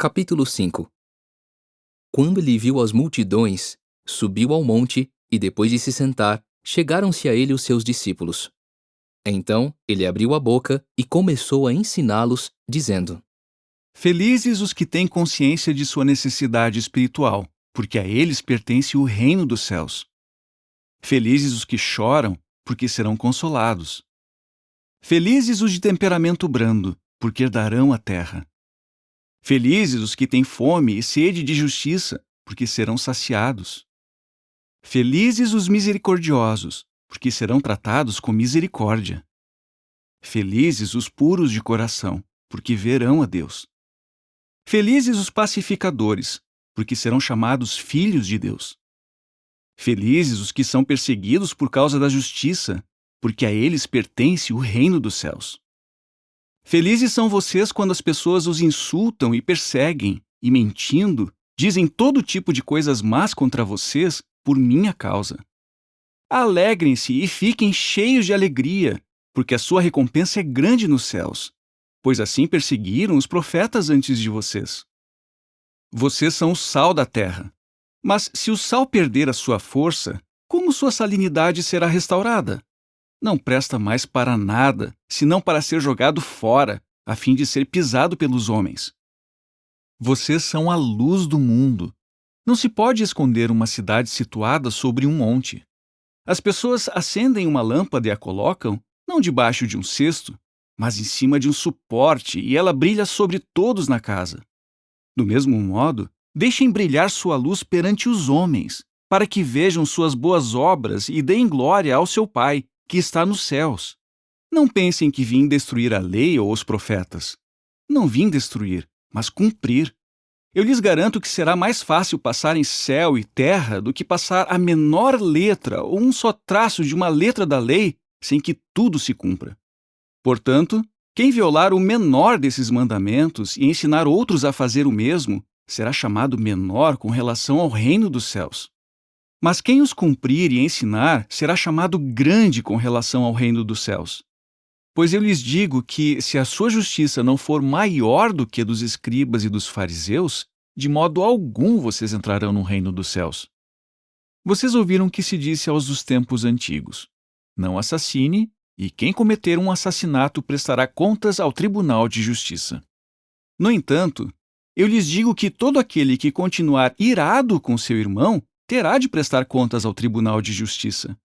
Capítulo 5. Quando ele viu as multidões, subiu ao monte e, depois de se sentar, chegaram-se a ele os seus discípulos. Então ele abriu a boca e começou a ensiná-los, dizendo: Felizes os que têm consciência de sua necessidade espiritual, porque a eles pertence o reino dos céus. Felizes os que choram, porque serão consolados. Felizes os de temperamento brando, porque herdarão a terra. Felizes os que têm fome e sede de justiça, porque serão saciados. Felizes os misericordiosos, porque serão tratados com misericórdia. Felizes os puros de coração, porque verão a Deus. Felizes os pacificadores, porque serão chamados filhos de Deus. Felizes os que são perseguidos por causa da justiça, porque a eles pertence o reino dos céus. Felizes são vocês quando as pessoas os insultam e perseguem, e mentindo, dizem todo tipo de coisas más contra vocês por minha causa. Alegrem-se e fiquem cheios de alegria, porque a sua recompensa é grande nos céus, pois assim perseguiram os profetas antes de vocês. Vocês são o sal da terra. Mas se o sal perder a sua força, como sua salinidade será restaurada? Não presta mais para nada, senão para ser jogado fora, a fim de ser pisado pelos homens. Vocês são a luz do mundo. Não se pode esconder uma cidade situada sobre um monte. As pessoas acendem uma lâmpada e a colocam, não debaixo de um cesto, mas em cima de um suporte, e ela brilha sobre todos na casa. Do mesmo modo, deixem brilhar sua luz perante os homens, para que vejam suas boas obras e deem glória ao seu Pai, que está nos céus. Não pensem que vim destruir a lei ou os profetas. Não vim destruir, mas cumprir. Eu lhes garanto que será mais fácil passar em céu e terra do que passar a menor letra ou um só traço de uma letra da lei sem que tudo se cumpra. Portanto, quem violar o menor desses mandamentos e ensinar outros a fazer o mesmo, será chamado menor com relação ao reino dos céus. Mas quem os cumprir e ensinar será chamado grande com relação ao reino dos céus. Pois eu lhes digo que, se a sua justiça não for maior do que a dos escribas e dos fariseus, de modo algum vocês entrarão no reino dos céus. Vocês ouviram que se disse aos dos tempos antigos: não assassine, e quem cometer um assassinato prestará contas ao tribunal de justiça. No entanto, eu lhes digo que todo aquele que continuar irado com seu irmão terá de prestar contas ao tribunal de justiça.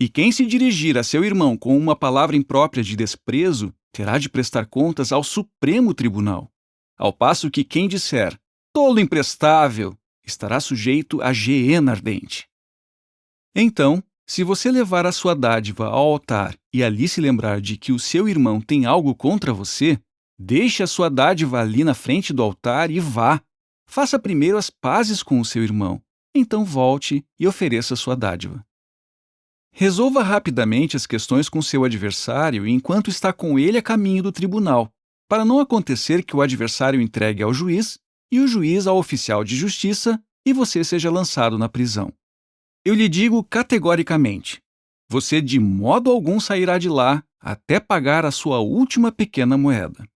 E quem se dirigir a seu irmão com uma palavra imprópria de desprezo terá de prestar contas ao Supremo Tribunal, ao passo que quem disser tolo imprestável estará sujeito à geena ardente. Então, se você levar a sua dádiva ao altar e ali se lembrar de que o seu irmão tem algo contra você, deixe a sua dádiva ali na frente do altar e vá. Faça primeiro as pazes com o seu irmão, então volte e ofereça sua dádiva. Resolva rapidamente as questões com seu adversário enquanto está com ele a caminho do tribunal, para não acontecer que o adversário entregue ao juiz e o juiz ao oficial de justiça e você seja lançado na prisão. Eu lhe digo categoricamente, você de modo algum sairá de lá até pagar a sua última pequena moeda.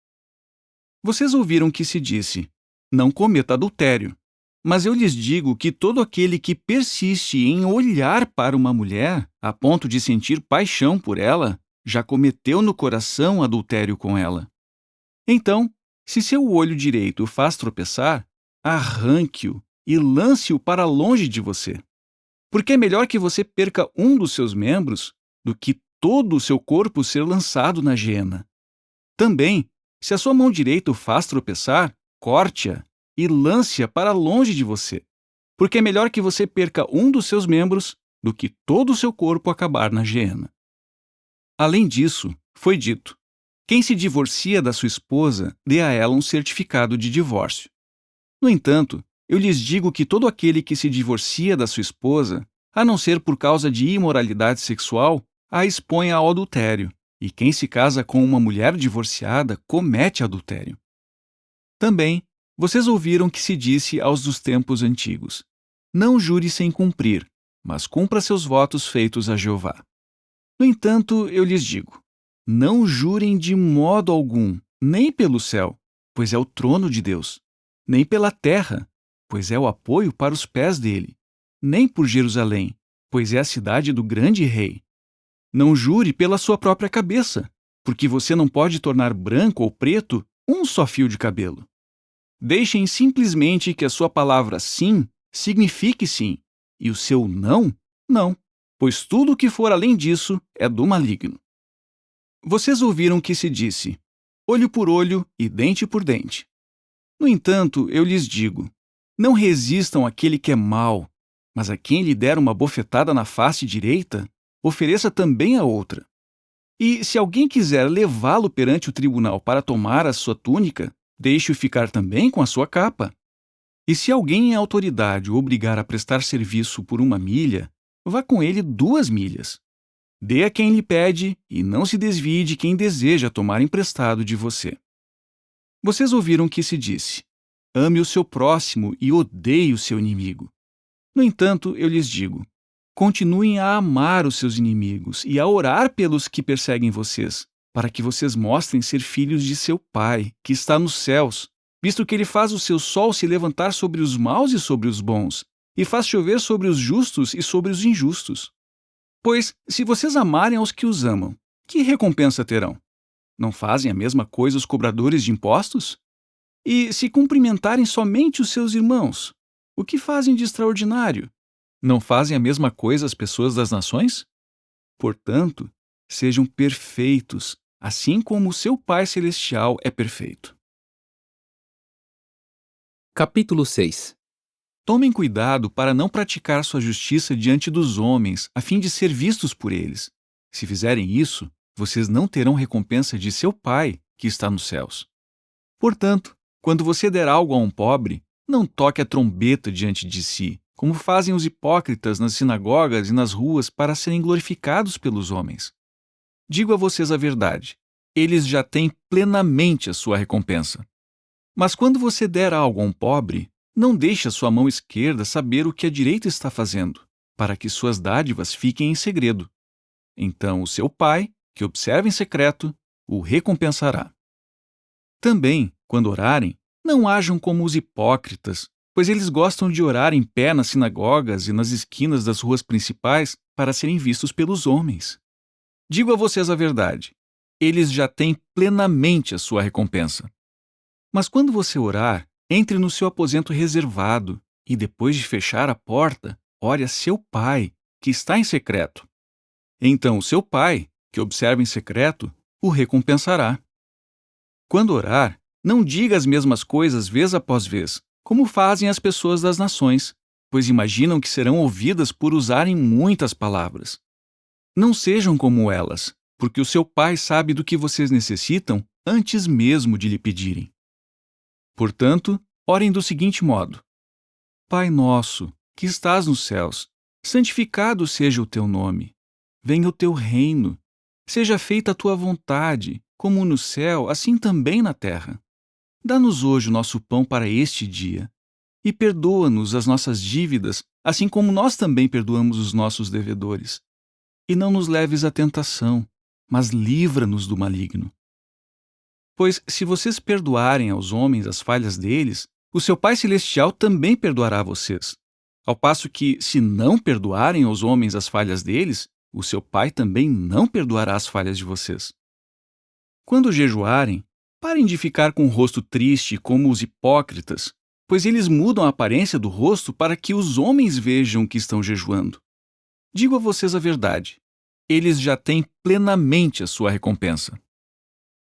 Vocês ouviram que se disse, não cometa adultério. Mas eu lhes digo que todo aquele que persiste em olhar para uma mulher, a ponto de sentir paixão por ela, já cometeu no coração adultério com ela. Então, se seu olho direito o faz tropeçar, arranque-o e lance-o para longe de você. Porque é melhor que você perca um dos seus membros do que todo o seu corpo ser lançado na geena. Também, se a sua mão direita o faz tropeçar, corte-a e lance-a para longe de você, porque é melhor que você perca um dos seus membros do que todo o seu corpo acabar na geena. Além disso, foi dito, quem se divorcia da sua esposa, dê a ela um certificado de divórcio. No entanto, eu lhes digo que todo aquele que se divorcia da sua esposa, a não ser por causa de imoralidade sexual, a expõe ao adultério, e quem se casa com uma mulher divorciada comete adultério. Também, vocês ouviram que se disse aos dos tempos antigos, não jure sem cumprir, mas cumpra seus votos feitos a Jeová. No entanto, eu lhes digo, não jurem de modo algum, nem pelo céu, pois é o trono de Deus, nem pela terra, pois é o apoio para os pés dele, nem por Jerusalém, pois é a cidade do grande rei. Não jure pela sua própria cabeça, porque você não pode tornar branco ou preto um só fio de cabelo. Deixem simplesmente que a sua palavra sim signifique sim, e o seu não, não, pois tudo o que for além disso é do maligno. Vocês ouviram que se disse: olho por olho e dente por dente. No entanto, eu lhes digo: não resistam àquele que é mau, mas a quem lhe der uma bofetada na face direita, ofereça também a outra. E se alguém quiser levá-lo perante o tribunal para tomar a sua túnica, deixe-o ficar também com a sua capa. E se alguém em autoridade o obrigar a prestar serviço por 1 milha, vá com ele 2 milhas. Dê a quem lhe pede e não se desvie de quem deseja tomar emprestado de você. Vocês ouviram que se disse: ame o seu próximo e odeie o seu inimigo. No entanto, eu lhes digo: continuem a amar os seus inimigos e a orar pelos que perseguem vocês, para que vocês mostrem ser filhos de seu Pai, que está nos céus, visto que ele faz o seu sol se levantar sobre os maus e sobre os bons, e faz chover sobre os justos e sobre os injustos. Pois, se vocês amarem aos que os amam, que recompensa terão? Não fazem a mesma coisa os cobradores de impostos? E se cumprimentarem somente os seus irmãos, o que fazem de extraordinário? Não fazem a mesma coisa as pessoas das nações? Portanto, sejam perfeitos, assim como o seu Pai Celestial é perfeito. Capítulo 6. Tomem cuidado para não praticar sua justiça diante dos homens, a fim de ser vistos por eles. Se fizerem isso, vocês não terão recompensa de seu Pai, que está nos céus. Portanto, quando você der algo a um pobre, não toque a trombeta diante de si, como fazem os hipócritas nas sinagogas e nas ruas para serem glorificados pelos homens. Digo a vocês a verdade: eles já têm plenamente a sua recompensa. Mas quando você der algo a um pobre, não deixe a sua mão esquerda saber o que a direita está fazendo, para que suas dádivas fiquem em segredo. Então o seu Pai, que observa em secreto, o recompensará. Também, quando orarem, não hajam como os hipócritas, pois eles gostam de orar em pé nas sinagogas e nas esquinas das ruas principais para serem vistos pelos homens. Digo a vocês a verdade: eles já têm plenamente a sua recompensa. Mas quando você orar, entre no seu aposento reservado e, depois de fechar a porta, ore a seu Pai, que está em secreto. Então o seu Pai, que observa em secreto, o recompensará. Quando orar, não diga as mesmas coisas vez após vez, como fazem as pessoas das nações, pois imaginam que serão ouvidas por usarem muitas palavras. Não sejam como elas, porque o seu Pai sabe do que vocês necessitam antes mesmo de lhe pedirem. Portanto, orem do seguinte modo: Pai nosso, que estás nos céus, santificado seja o teu nome. Venha o teu reino. Seja feita a tua vontade, como no céu, assim também na terra. Dá-nos hoje o nosso pão para este dia. E perdoa-nos as nossas dívidas, assim como nós também perdoamos os nossos devedores. E não nos leves à tentação, mas livra-nos do maligno. Pois se vocês perdoarem aos homens as falhas deles, o seu Pai Celestial também perdoará vocês. Ao passo que, se não perdoarem aos homens as falhas deles, o seu Pai também não perdoará as falhas de vocês. Quando jejuarem, parem de ficar com o rosto triste como os hipócritas, pois eles mudam a aparência do rosto para que os homens vejam que estão jejuando. Digo a vocês a verdade: eles já têm plenamente a sua recompensa.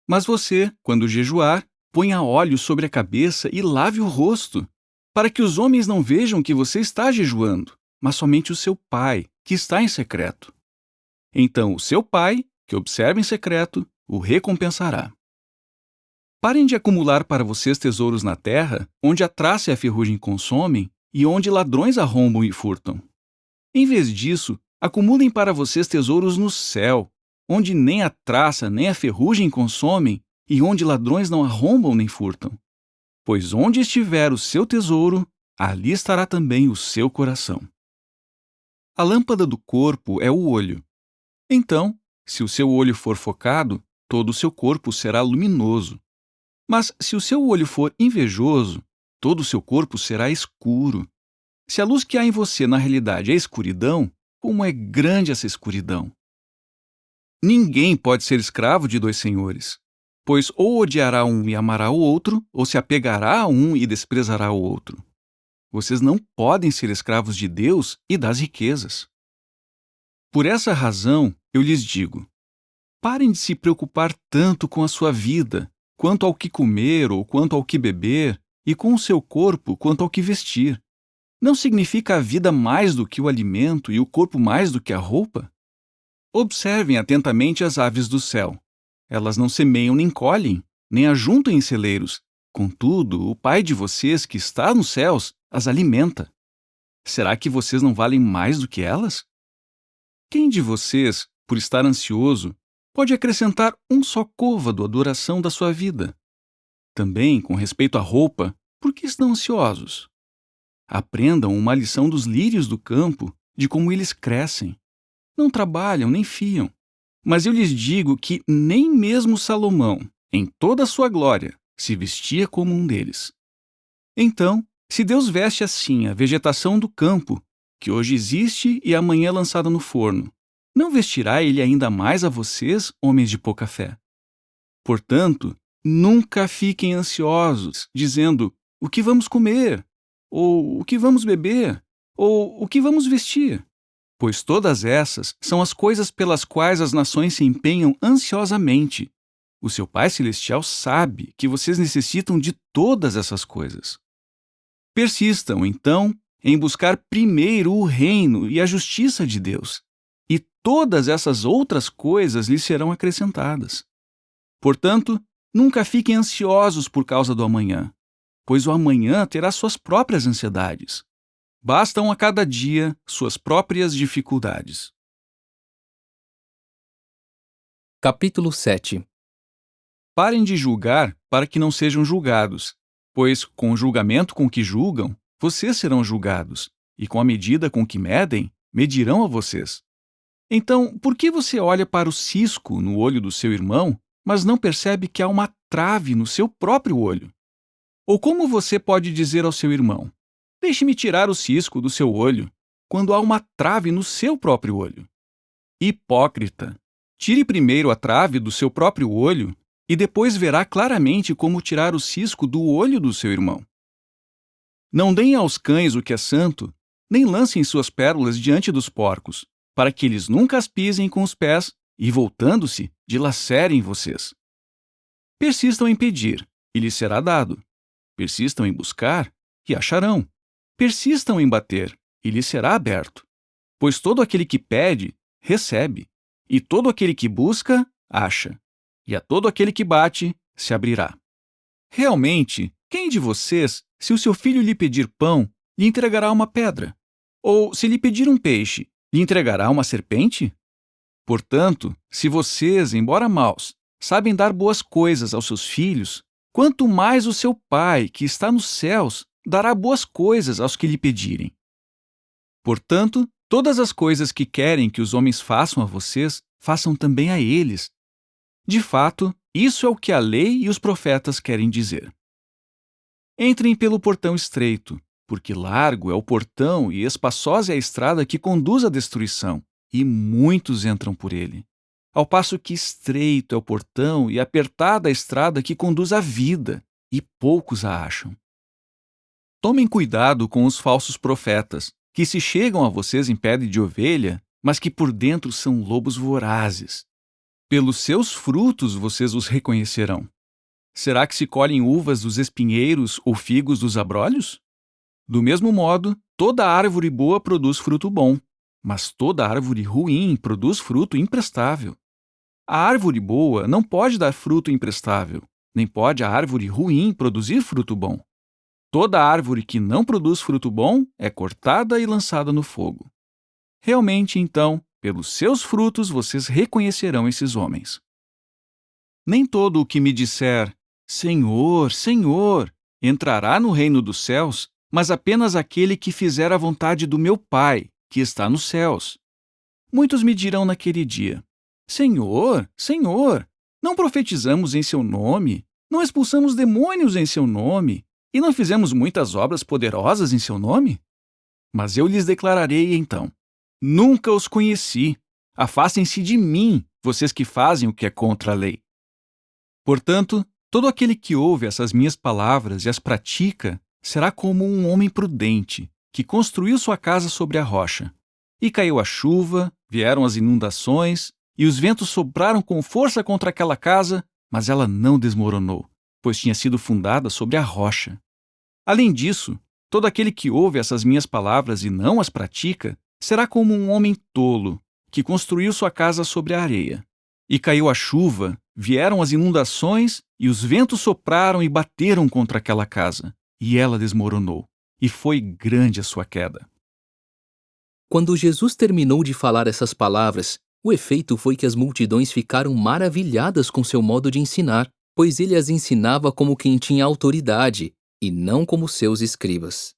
Mas você, quando jejuar, ponha óleo sobre a cabeça e lave o rosto, para que os homens não vejam que você está jejuando, mas somente o seu Pai, que está em secreto. Então o seu Pai, que observa em secreto, o recompensará. Parem de acumular para vocês tesouros na terra, onde a traça e a ferrugem consomem, e onde ladrões arrombam e furtam. Em vez disso, acumulem para vocês tesouros no céu, onde nem a traça nem a ferrugem consomem, e onde ladrões não arrombam nem furtam. Pois onde estiver o seu tesouro, ali estará também o seu coração. A lâmpada do corpo é o olho. Então, se o seu olho for focado, todo o seu corpo será luminoso. Mas se o seu olho for invejoso, todo o seu corpo será escuro. Se a luz que há em você na realidade é escuridão, como é grande essa escuridão! Ninguém pode ser escravo de dois senhores, pois ou odiará um e amará o outro, ou se apegará a um e desprezará o outro. Vocês não podem ser escravos de Deus e das riquezas. Por essa razão, eu lhes digo: parem de se preocupar tanto com a sua vida, quanto ao que comer ou quanto ao que beber, e com o seu corpo quanto ao que vestir. Não significa a vida mais do que o alimento e o corpo mais do que a roupa? Observem atentamente as aves do céu. Elas não semeiam nem colhem, nem ajuntam em celeiros. Contudo, o Pai de vocês, que está nos céus, as alimenta. Será que vocês não valem mais do que elas? Quem de vocês, por estar ansioso, pode acrescentar um só côvado à duração da sua vida? Também, com respeito à roupa, por que estão ansiosos? Aprendam uma lição dos lírios do campo, de como eles crescem. Não trabalham nem fiam. Mas eu lhes digo que nem mesmo Salomão, em toda a sua glória, se vestia como um deles. Então, se Deus veste assim a vegetação do campo, que hoje existe e amanhã é lançada no forno, não vestirá Ele ainda mais a vocês, homens de pouca fé? Portanto, nunca fiquem ansiosos, dizendo: o que vamos comer? Ou o que vamos beber? Ou o que vamos vestir? Pois todas essas são as coisas pelas quais as nações se empenham ansiosamente. O seu Pai Celestial sabe que vocês necessitam de todas essas coisas. Persistam, então, em buscar primeiro o reino e a justiça de Deus, e todas essas outras coisas lhes serão acrescentadas. Portanto, nunca fiquem ansiosos por causa do amanhã, pois o amanhã terá suas próprias ansiedades. Bastam a cada dia suas próprias dificuldades. Capítulo 7. Parem de julgar para que não sejam julgados, pois com o julgamento com que julgam, vocês serão julgados, e com a medida com que medem, medirão a vocês. Então, por que você olha para o cisco no olho do seu irmão, mas não percebe que há uma trave no seu próprio olho? Ou como você pode dizer ao seu irmão: deixe-me tirar o cisco do seu olho, quando há uma trave no seu próprio olho? Hipócrita! Tire primeiro a trave do seu próprio olho, e depois verá claramente como tirar o cisco do olho do seu irmão. Não deem aos cães o que é santo, nem lancem suas pérolas diante dos porcos, para que eles nunca as pisem com os pés e, voltando-se, dilacerem vocês. Persistam em pedir, e lhes será dado. Persistam em buscar, e acharão. Persistam em bater, e lhes será aberto. Pois todo aquele que pede, recebe, e todo aquele que busca, acha, e a todo aquele que bate, se abrirá. Realmente, quem de vocês, se o seu filho lhe pedir pão, lhe entregará uma pedra? Ou, se lhe pedir um peixe, lhe entregará uma serpente? Portanto, se vocês, embora maus, sabem dar boas coisas aos seus filhos, quanto mais o seu Pai, que está nos céus, dará boas coisas aos que lhe pedirem. Portanto, todas as coisas que querem que os homens façam a vocês, façam também a eles. De fato, isso é o que a lei e os profetas querem dizer. Entrem pelo portão estreito, porque largo é o portão e espaçosa é a estrada que conduz à destruição, e muitos entram por ele. Ao passo que estreito é o portão e apertada a estrada que conduz à vida, e poucos a acham. Tomem cuidado com os falsos profetas, que se chegam a vocês em pele de ovelha, mas que por dentro são lobos vorazes. Pelos seus frutos vocês os reconhecerão. Será que se colhem uvas dos espinheiros ou figos dos abrolhos? Do mesmo modo, toda árvore boa produz fruto bom, mas toda árvore ruim produz fruto imprestável. A árvore boa não pode dar fruto imprestável, nem pode a árvore ruim produzir fruto bom. Toda árvore que não produz fruto bom é cortada e lançada no fogo. Realmente, então, pelos seus frutos vocês reconhecerão esses homens. Nem todo o que me disser, Senhor, Senhor, entrará no reino dos céus, mas apenas aquele que fizer a vontade do meu Pai, que está nos céus. Muitos me dirão naquele dia, Senhor, Senhor, não profetizamos em seu nome, não expulsamos demônios em seu nome, E não fizemos muitas obras poderosas em seu nome? Mas eu lhes declararei então: nunca os conheci. Afastem-se de mim, vocês que fazem o que é contra a lei. Portanto, todo aquele que ouve essas minhas palavras e as pratica será como um homem prudente, que construiu sua casa sobre a rocha. E caiu a chuva, vieram as inundações, e os ventos sopraram com força contra aquela casa, mas ela não desmoronou, pois tinha sido fundada sobre a rocha. Além disso, todo aquele que ouve essas minhas palavras e não as pratica será como um homem tolo, que construiu sua casa sobre a areia. E caiu a chuva, vieram as inundações, e os ventos sopraram e bateram contra aquela casa, e ela desmoronou, e foi grande a sua queda. Quando Jesus terminou de falar essas palavras, o efeito foi que as multidões ficaram maravilhadas com seu modo de ensinar, pois ele as ensinava como quem tinha autoridade, e não como seus escribas.